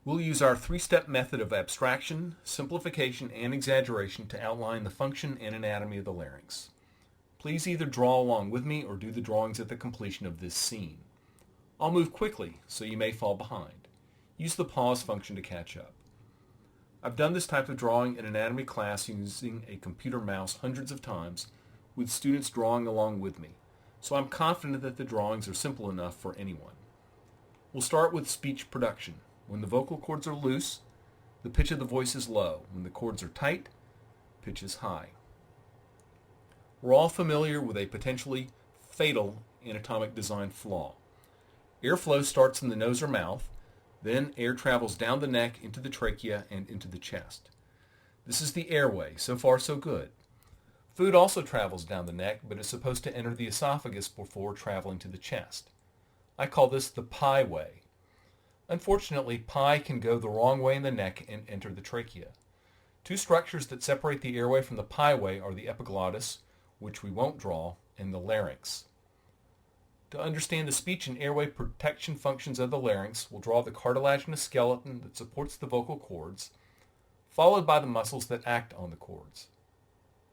We'll use our three-step method of abstraction, simplification, and exaggeration to outline the function and anatomy of the larynx. Please either draw along with me or do the drawings at the completion of this scene. I'll move quickly, so you may fall behind. Use the pause function to catch up. I've done this type of drawing in anatomy class using a computer mouse hundreds of times, with students drawing along with me, so I'm confident that the drawings are simple enough for anyone. We'll start with speech production. When the vocal cords are loose, the pitch of the voice is low. When the cords are tight, pitch is high. We're all familiar with a potentially fatal anatomic design flaw. Airflow starts in the nose or mouth, then air travels down the neck into the trachea and into the chest. This is the airway. So far, so good. Food also travels down the neck, but is supposed to enter the esophagus before traveling to the chest. I call this the pie way. Unfortunately, pie can go the wrong way in the neck and enter the trachea. Two structures that separate the airway from the pie way are the epiglottis, which we won't draw, and the larynx. To understand the speech and airway protection functions of the larynx, we'll draw the cartilaginous skeleton that supports the vocal cords, followed by the muscles that act on the cords.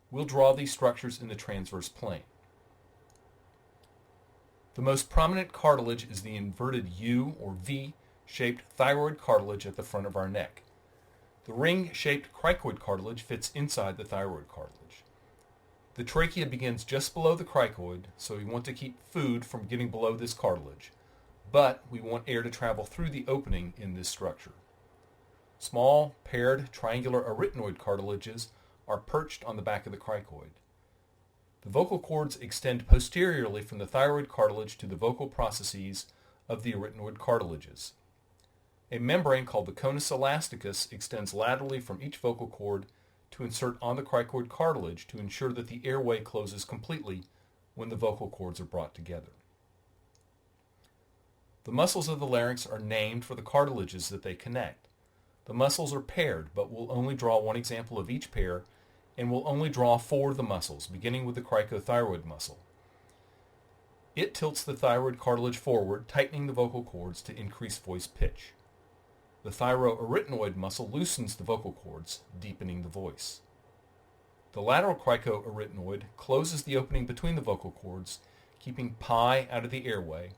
We'll draw these structures in the transverse plane. The most prominent cartilage is the inverted U or V-shaped thyroid cartilage at the front of our neck. The ring-shaped cricoid cartilage fits inside the thyroid cartilage. The trachea begins just below the cricoid, so we want to keep food from getting below this cartilage, but we want air to travel through the opening in this structure. Small, paired, triangular arytenoid cartilages are perched on the back of the cricoid. The vocal cords extend posteriorly from the thyroid cartilage to the vocal processes of the arytenoid cartilages. A membrane called the conus elasticus extends laterally from each vocal cord to insert on the cricoid cartilage to ensure that the airway closes completely when the vocal cords are brought together. The muscles of the larynx are named for the cartilages that they connect. The muscles are paired, but we'll only draw one example of each pair, and we'll only draw four of the muscles, beginning with the cricothyroid muscle. It tilts the thyroid cartilage forward, tightening the vocal cords to increase voice pitch. The thyroarytenoid muscle loosens the vocal cords, deepening the voice. The lateral cricoarytenoid closes the opening between the vocal cords, keeping pie out of the airway,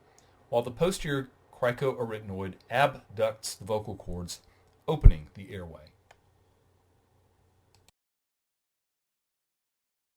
while the posterior cricoarytenoid abducts the vocal cords, opening the airway.